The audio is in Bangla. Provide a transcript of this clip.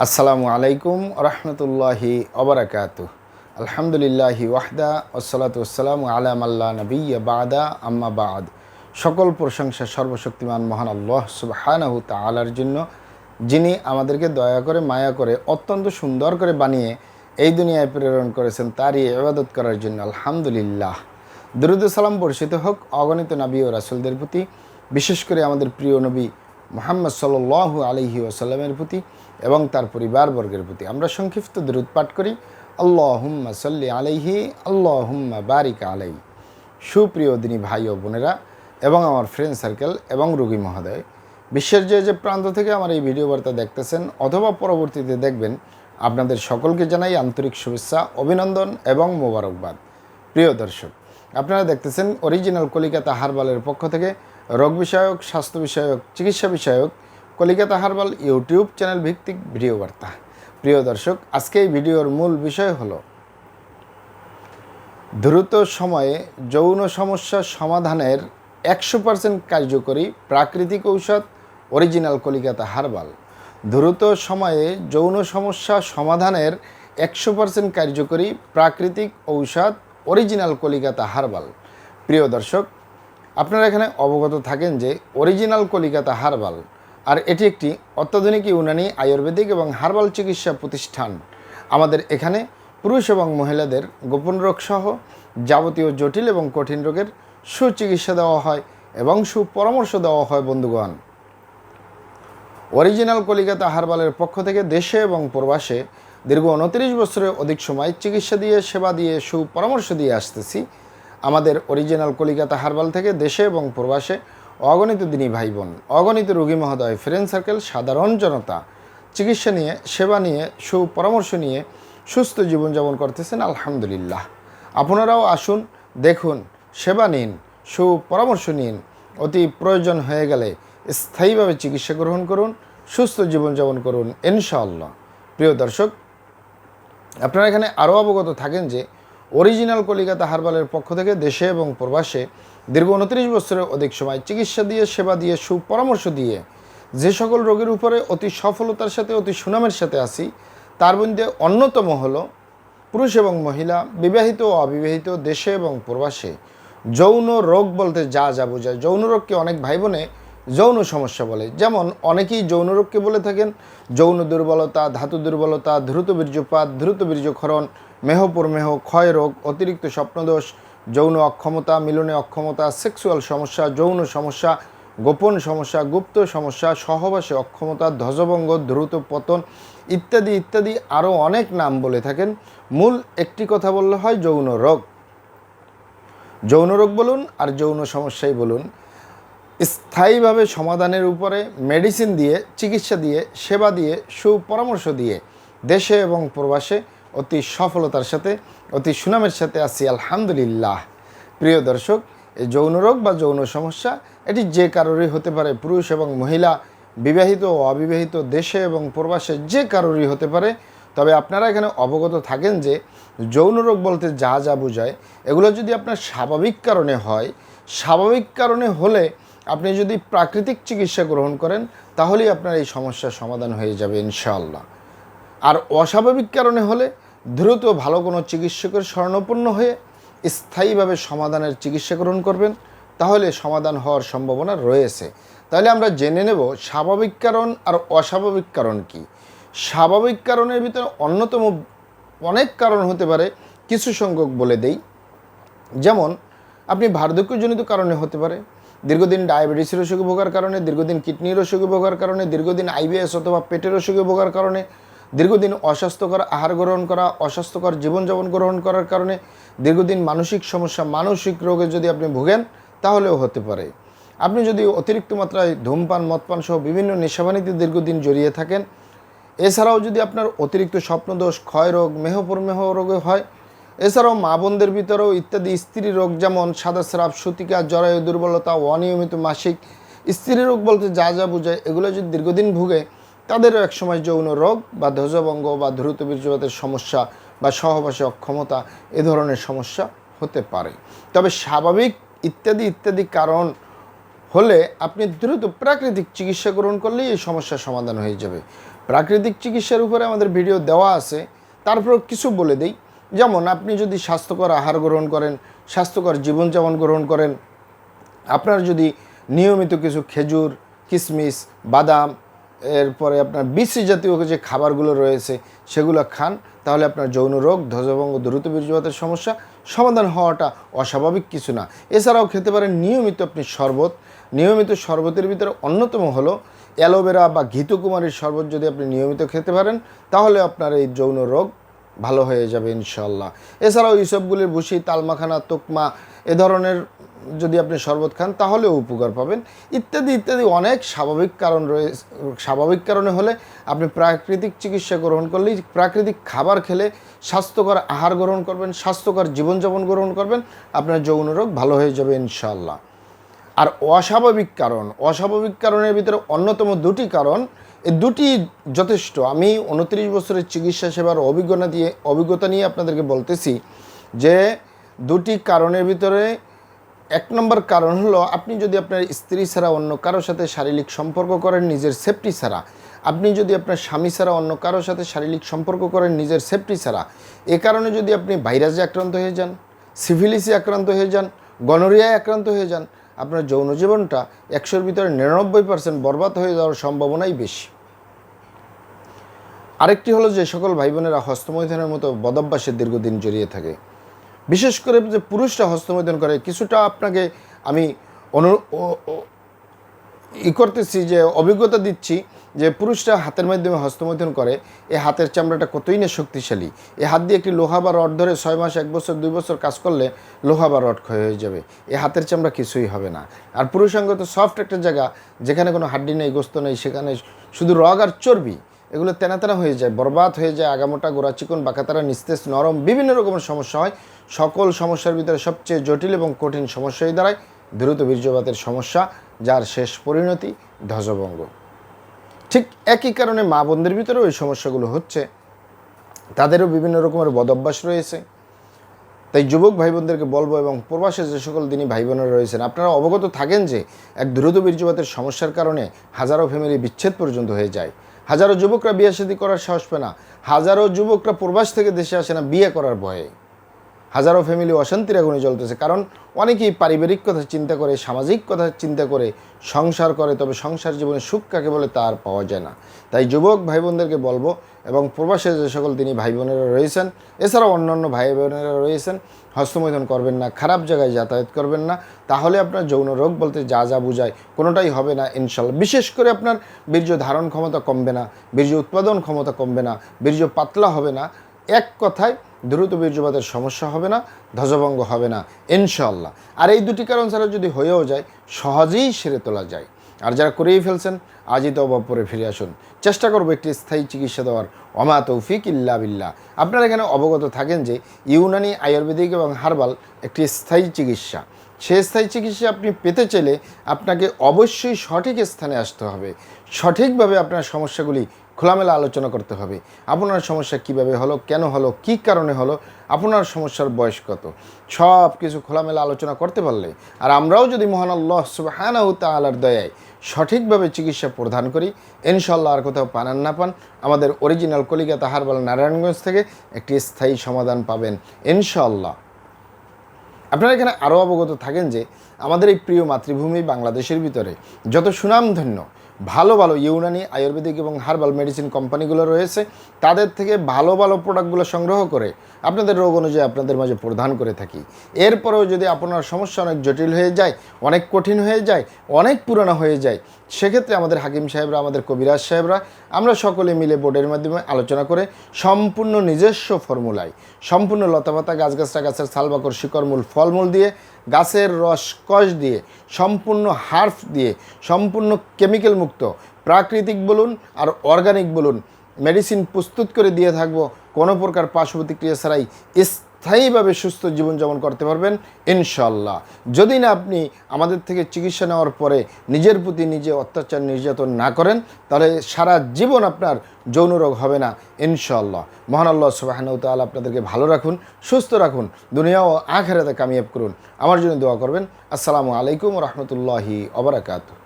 আসসালামু আলাইকুম রহমতুল্লাহি ওবারাকাতুহ। আলহামদুলিল্লাহি ওয়াহদা ওসসালাতু ওয়াসসালামু আলা মাল্লা নবিয়্যা বাদা আম্মা বাদ। সকল প্রশংসা সর্বশক্তিমান মহান আল্লাহ সুবহানাহু তাআলার জন্য, যিনি আমাদেরকে দয়া করে মায়া করে অত্যন্ত সুন্দর করে বানিয়ে এই দুনিয়ায় প্রেরণ করেছেন, তারই ইবাদত করার জন্য আলহামদুলিল্লাহ। দরুদ ও সালাম বর্ষিত হোক অগণিত নবী ও রাসূলদের প্রতি, বিশেষ করে আমাদের প্রিয় নবী মুহাম্মদ সাল্লাল্লাহু আলাইহি ওয়াসাল্লামের প্রতি এবং তার পরিবারবর্গের প্রতি। আমরা সংক্ষিপ্ত দরুদ পাঠ করি, আল্লাহুম্মা সাল্লি আলাইহি আল্লাহুম্মা বারিক আলাইহি। সুপ্রিয় দিনী ভাই ও বোনেরা এবং আমার ফ্রেন্ড সার্কেল এবং রোগী মহোদয়, বিশ্বের যে প্রান্ত থেকে আমার এই ভিডিও বার্তা দেখতেছেন অথবা পরবর্তীতে দেখবেন, আপনাদের সকলকে জানাই আন্তরিক শুভেচ্ছা, অভিনন্দন এবং মোবারকবাদ। প্রিয় দর্শক, আপনারা দেখতেছেন অরিজিনাল কলিকাতা হার্বালের পক্ষ থেকে রোগ বিষয়ক, স্বাস্থ্য বিষয়ক, চিকিৎসা বিষয়ক কলিকাতা হার্বাল ইউটিউব চ্যানেল ভিত্তিক ভিডিও বার্তা। প্রিয় দর্শক, আজকে এই ভিডিওর মূল বিষয় হলো দ্রুত সময়ে যৌন সমস্যা সমাধানের 100% কার্যকরী প্রাকৃতিক ঔষধ অরিজিনাল কলিকাতা হার্বাল। দ্রুত সময়ে যৌন সমস্যা সমাধানের 100% কার্যকরী প্রাকৃতিক ঔষধ অরিজিনাল কলিকাতা হার্বাল। প্রিয় দর্শক, আপনারা এখানে অবগত থাকেন যে অরিজিনাল কলিকাতা হার্বাল আর এটি একটি অত্যাধুনিক ইউনানি আয়ুর্বেদিক এবং হার্বাল চিকিৎসা প্রতিষ্ঠান। আমাদের এখানে পুরুষ এবং মহিলাদের গোপন রোগ সহ যাবতীয় জটিল এবং কঠিন রোগের সুচিকিৎসা দেওয়া হয় এবং সুপরামর্শ দেওয়া হয়। বন্ধুগণ, অরিজিনাল কলিকাতা হার্বালের পক্ষ থেকে দেশে এবং প্রবাসে দীর্ঘ 29 বছরের অধিক সময় চিকিৎসা দিয়ে, সেবা দিয়ে, সুপরামর্শ দিয়ে আসতেছি। আমাদের অরিজিনাল কলিকাতা হার্বাল থেকে দেশে এবং প্রবাসে অগণিত দিনী ভাই বোন, অগণিত রোগী মহোদয়, ফ্রেন্ড সার্কেল, সাধারণ জনতা চিকিৎসা নিয়ে, সেবা নিয়ে, সুপরামর্শ নিয়ে সুস্থ জীবনযাপন করতেছেন আলহামদুলিল্লাহ। আপনারাও আসুন, দেখুন, সেবা নিন, সুপরামর্শ নিন। অতি প্রয়োজন হয়ে গেলে স্থায়ীভাবে চিকিৎসা গ্রহণ করুন, সুস্থ জীবনযাপন করুন ইনশাআল্লাহ। প্রিয় দর্শক, আপনারা এখানে আরও অবগত থাকেন যে অরিজিনাল কলিকাতা হার্বালের পক্ষ থেকে দেশে এবং প্রবাসে দীর্ঘ 29 বছরের অধিক সময় চিকিৎসা দিয়ে, সেবা দিয়ে, সুপরামর্শ দিয়ে যে সকল রোগের উপরে অতি সফলতার সাথে, অতি সুনামের সাথে আসি, তার মধ্যে অন্যতম হলো পুরুষ এবং মহিলা, বিবাহিত ও অবিবাহিত, দেশে এবং প্রবাসে যৌন রোগ বলতে যা যা বোঝায়। যৌন রোগকে অনেক ভাই বোনে যৌন সমস্যা বলে। যেমন অনেকেই যৌন রোগকে বলে থাকেন যৌন দুর্বলতা, ধাতু দুর্বলতা, দ্রুত বীর্যপাত, দ্রুত বীর্যক্ষরণ, মেহপরমেহ, ক্ষয় রোগ, অতিরিক্ত স্বপ্নদোষ, যৌন অক্ষমতা, মিলনে অক্ষমতা, সেক্সুয়াল সমস্যা, যৌন সমস্যা, গোপন সমস্যা, গুপ্ত সমস্যা, সহবাসে অক্ষমতা, ধ্বজভঙ্গ, দ্রুত পতন ইত্যাদি ইত্যাদি আরও অনেক নাম বলে থাকেন। মূল একটি কথা বললে হয় যৌন রোগ। যৌন রোগ বলুন আর যৌন সমস্যাই বলুন, স্থায়ীভাবে সমাধানের উপরে মেডিসিন দিয়ে, চিকিৎসা দিয়ে, সেবা দিয়ে, সুপরামর্শ দিয়ে দেশে এবং প্রবাসে অতি সফলতার সাথে, অতি সুনামের সাথে আছি আলহামদুলিল্লাহ। প্রিয় দর্শক, এই যৌন রোগ বা যৌন সমস্যা এটি যে কারোরই হতে পারে। পুরুষ এবং মহিলা, বিবাহিত ও অবিবাহিত, দেশে এবং প্রবাসে যে কারোরই হতে পারে। তবে আপনারা এখানে অবগত থাকেন যে যৌন রোগ বলতে যা যা বোঝায়, এগুলো যদি আপনার স্বাভাবিক কারণে হয়, স্বাভাবিক কারণে হলে আপনি যদি প্রাকৃতিক চিকিৎসা গ্রহণ করেন, তাহলেই আপনার এই সমস্যার সমাধান হয়ে যাবে ইনশাআল্লাহ। আর অস্বাভাবিক কারণে হলে দ্রুত ভালো কোনো চিকিৎসকের শরণাপন্ন হয়ে স্থায়ীভাবে সমাধানের চিকিৎসা গ্রহণ করবেন, তাহলে সমাধান হওয়ার সম্ভাবনা রয়েছে। তাহলে আমরা জেনে নেব স্বাভাবিক কারণ আর অস্বাভাবিক কারণ কি। স্বাভাবিক কারণের ভিতরে অন্যতম অনেক কারণ হতে পারে, কিছু সংখ্যক বলে দেই। যেমন আপনি বার্ধক্যজনিত কারণে হতে পারে, দীর্ঘদিন ডায়াবেটিসের অসুখে ভোগার কারণে, দীর্ঘদিন কিডনির অসুখে ভোগার কারণে, দীর্ঘদিন আইবিএস অথবা পেটের অসুখে ভোগার কারণে, দীর্ঘদিন অস্বাস্থ্যকর আহার গ্রহণ করা, অস্বাস্থ্যকর জীবনযাপন গ্রহণ করার কারণে, দীর্ঘদিন মানসিক সমস্যা, মানসিক রোগে যদি আপনি ভোগেন, তাহলেও হতে পারে। আপনি যদি অতিরিক্ত মাত্রায় ধূমপান, মদপান সহ বিভিন্ন নেশাবানিতে দীর্ঘদিন জড়িয়ে থাকেন, এছাড়াও যদি আপনার অতিরিক্ত স্বপ্নদোষ, ক্ষয় রোগ, মেহপরমেহ রোগে হয়, এছাড়াও মা বোনদের ভিতরেও ইত্যাদি স্ত্রী রোগ, যেমন সাদা স্রাব, সূতিকা, জরায়ু দুর্বলতা, অনিয়মিত মাসিক, স্ত্রী রোগ বলতে যা যা বোঝায়, এগুলো যদি দীর্ঘদিন ভুগে, তাদেরও একসময় যৌন রোগ বা ধ্বজভঙ্গ বা দ্রুত বীর্যপাতের সমস্যা বা সহবাসে অক্ষমতা এ ধরনের সমস্যা হতে পারে। তবে স্বাভাবিক ইত্যাদি ইত্যাদি কারণ হলে আপনি দ্রুত প্রাকৃতিক চিকিৎসা গ্রহণ করলেই এই সমস্যার সমাধান হয়ে যাবে। প্রাকৃতিক চিকিৎসার উপরে আমাদের ভিডিও দেওয়া আছে, তারপর কিছু বলে দিই। যেমন আপনি যদি স্বাস্থ্যকর আহার গ্রহণ করেন, স্বাস্থ্যকর জীবনযাপন গ্রহণ করেন, আপনার যদি নিয়মিত কিছু খেজুর, কিশমিশ, বাদাম, এরপরে আপনার বিসি জাতীয় যে খাবারগুলো রয়েছে সেগুলো খান, তাহলে আপনার যৌন রোগ, ধ্বজভঙ্গ, দ্রুত বীর্যপাতের সমস্যা সমাধান হওয়াটা অস্বাভাবিক কিছু না। এছাড়াও খেতে পারেন নিয়মিত আপনি শরবত। নিয়মিত শরবতের ভিতরে অন্যতম হলো অ্যালোভেরা বা ঘিতুকুমারীর শরবত। যদি আপনি নিয়মিত খেতে পারেন তাহলে আপনার এই যৌন রোগ ভালো হয়ে যাবে ইনশাল্লাহ। এছাড়াও ইসবগুলির ভুসি, তালমাখানা, তোকমা এ ধরনের যদি আপনি শরবত খান তাহলেও উপকার পাবেন, ইত্যাদি ইত্যাদি অনেক স্বাভাবিক কারণ রয়েছে। স্বাভাবিক কারণে হলে আপনি প্রাকৃতিক চিকিৎসা গ্রহণ করলেই, প্রাকৃতিক খাবার খেলে, স্বাস্থ্যকর আহার গ্রহণ করবেন, স্বাস্থ্যকর জীবনযাপন গ্রহণ করবেন, আপনার যৌন রোগ ভালো হয়ে যাবে ইনশাআল্লাহ। আর অস্বাভাবিক কারণের ভিতরে অন্যতম দুটি কারণ, এই দুটি যথেষ্ট। আমি 29 বছরের চিকিৎসা সেবার অভিজ্ঞতা নিয়ে আপনাদেরকে বলতেছি যে দুটি কারণের ভিতরে 1 নম্বর কারণ হলো, আপনি যদি আপনার স্ত্রী ছাড়া অন্য কারোর সাথে শারীরিক সম্পর্ক করেন নিজের সেফটি ছাড়া, আপনি যদি আপনার স্বামী ছাড়া অন্য কারোর সাথে শারীরিক সম্পর্ক করেন নিজের সেফটি ছাড়া, এ কারণে যদি আপনি ভাইরাসে আক্রান্ত হয়ে যান, সিফিলিসে আক্রান্ত হয়ে যান, গনোরিয়ায় আক্রান্ত হয়ে যান, আপনার যৌন জীবনটা 100-র ভিতরে 99% বরবাদ হয়ে যাওয়ার সম্ভাবনাই বেশি। আরেকটি হলো যে সকল ভাই বোনেরা হস্তমৈথুনের মতো বদভ্যাসে দীর্ঘদিন জড়িয়ে থাকে, বিশেষ করে যে পুরুষরা হস্তমৈথুন করে, কিছুটা আপনাকে আমি করতেছি যে অভিজ্ঞতা দিচ্ছি যে পুরুষরা হাতের মাধ্যমে হস্তমৈথুন করে, এই হাতের চামড়াটা কতই না শক্তিশালী। এই হাত দিয়ে একটি লোহা বা রড ধরে 6 মাস, 1 বছর, 2 বছর কাজ করলে লোহা বা রড ক্ষয় হয়ে যাবে, এই হাতের চামড়া কিছুই হবে না। আর পুরুষাঙ্গ তো সফট একটা জায়গা, যেখানে কোনো হাড্ডি নেই, গোস্ত নেই, সেখানে শুধু রগ আর চর্বি, এগুলো তেনা হয়ে যায়, বরবাদ হয়ে যায়, আগামোটা, গোড়া চিকন, বাঁকাতারা, নিস্তেজ, নরম, বিভিন্ন রকমের সমস্যা হয়। সকল সমস্যার ভিতরে সবচেয়ে জটিল এবং কঠিন সমস্যাই দাঁড়ায় দ্রুত বীর্যপাতের সমস্যা, যার শেষ পরিণতি ধ্বজভঙ্গ। ঠিক একই কারণে মা বোনদের ভিতরেও এই সমস্যাগুলো হচ্ছে, তাদেরও বিভিন্ন রকমের বদভ্যাস রয়েছে। তাই যুবক ভাই বোনদেরকে বলবো, এবং প্রবাসে যে সকল দিনই ভাই বোনেরা রয়েছেন, আপনারা অবগত থাকেন যে এক দ্রুত বীর্যপাতের সমস্যার কারণে হাজারো ফ্যামিলি বিচ্ছেদ পর্যন্ত হয়ে যায়। হাজারো যুবকরা বিয়ে শাদী করার সাহস পায় না, হাজারো যুবকরা প্রবাস থেকে দেশে আসে না বিয়ে করার ভয়ে। হাজারো ফ্যামিলি অশান্তির আগুনে জ্বলতেছে, কারণ অনেকেই পারিবারিক কথা চিন্তা করে, সামাজিক কথা চিন্তা করে সংসার করে, তবে সংসার জীবনে সুখ কাকে বলে তা আর পাওয়া যায় না। তাই যুবক ভাই বোনদেরকে বলবো, এবং প্রবাসে যে সকল তিনি ভাই বোনেরা রয়েছেন, এছাড়াও অন্যান্য ভাই বোনেরা রয়েছেন, হস্তমৈথুন করবেন না, খারাপ জায়গায় যাতায়াত করবেন না, তাহলে আপনার যৌন রোগ বলতে যা যা বোঝায় কোনোটাই হবে না ইনশাল্লাহ। বিশেষ করে আপনার বীর্য ধারণ ক্ষমতা কমবে না, বীর্য উৎপাদন ক্ষমতা কমবে না, বীর্য পাতলা হবে না, এক কথায় দ্রুত বীর্যপাতের সমস্যা হবে না, ধ্বজভঙ্গ হবে না ইনশাআল্লাহ। আর এই দুটি কারণ ছাড়া যদি হয়েও যায়, সহজেই সেরে তোলা যায়। আর যারা করেই ফেলছেন, আজই তওবা পরে ফিরে আসুন, চেষ্টা করবো একটি স্থায়ী চিকিৎসা দেওয়ার। ওমা তৌফিক ইল্লা বিল্লাহ। আপনারা এখানে অবগত থাকেন যে ইউনানি, আয়ুর্বেদিক এবং হার্বাল একটি স্থায়ী চিকিৎসা। সেই স্থায়ী চিকিৎসা আপনি পেতে চাইলে আপনাকে অবশ্যই সঠিক স্থানে আসতে হবে, সঠিকভাবে আপনার সমস্যাগুলি খোলামেলা আলোচনা করতে হবে। আপনার সমস্যা কিভাবে হলো, কেন হলো, কী কারণে হলো, আপনার সমস্যার বয়স কত, সব কিছু খোলামেলা আলোচনা করতে পারলে, আর আমরাও যদি মহান আল্লাহ সুবহানাহু তাআলার দয়ায় সঠিকভাবে চিকিৎসা প্রদান করি, ইনশাআল্লাহ আর কোথাও পান আর না পান, আমাদের অরিজিনাল কলিকাতা হার্বাল নারায়ণগঞ্জ থেকে একটি স্থায়ী সমাধান পাবেন ইনশাআল্লাহ। আপনারা এখানে আরও অবগত থাকেন যে আমাদের এই প্রিয় মাতৃভূমি বাংলাদেশের ভিতরে যত সুনামধন্য ভালো ভালো ইউনানি, আয়ুর্বেদিক এবং হার্বাল মেডিসিন কোম্পানিগুলো রয়েছে, তাদের থেকে ভালো ভালো প্রোডাক্টগুলো সংগ্রহ করে আপনাদের রোগ অনুযায়ী আপনাদের মাঝে প্রদান করে থাকি। এরপরেও যদি আপনার সমস্যা অনেক জটিল হয়ে যায়, অনেক কঠিন হয়ে যায়, অনেক পুরানো হয়ে যায়, সেক্ষেত্রে আমাদের হাকিম সাহেবরা, আমাদের কবিরাজ সাহেবরা, আমরা সকলে মিলে বোর্ডের মাধ্যমে আলোচনা করে সম্পূর্ণ নিজস্ব ফর্মুলায়, সম্পূর্ণ লতাপাতা, গাছগাছরা, গাছের ছালবাকর, শিকড়মূল, ফলমূল দিয়ে, গাছের রস কষ দিয়ে, সম্পূর্ণ হার্ফ দিয়ে, সম্পূর্ণ কেমিক্যাল মুক্ত প্রাকৃতিক বলুন আর অর্গানিক বলুন মেডিসিন প্রস্তুত করে দিয়ে থাকবো, কোনো প্রকার পার্শ্ব প্রতিক্রিয়া ছাড়াই স্থায়ীভাবে সুস্থ জীবনযাপন করতে পারবেন ইনশাল্লাহ। যদি না আপনি আমাদের থেকে চিকিৎসা নেওয়ার পরে নিজের প্রতি নিজে অত্যাচার নির্যাতন না করেন, তাহলে সারা জীবন আপনার যৌন রোগ হবে না ইনশাল্লাহ। মহান আল্লাহ সুবহানাহু তাআলা আপনাদেরকে ভালো রাখুন, সুস্থ রাখুন, দুনিয়া ও আখিরাতে কামিয়াব করুন। আমার জন্য দোয়া করবেন। আসসালামু আলাইকুম ওয়া রাহমাতুল্লাহি ওয়া বারাকাতুহু।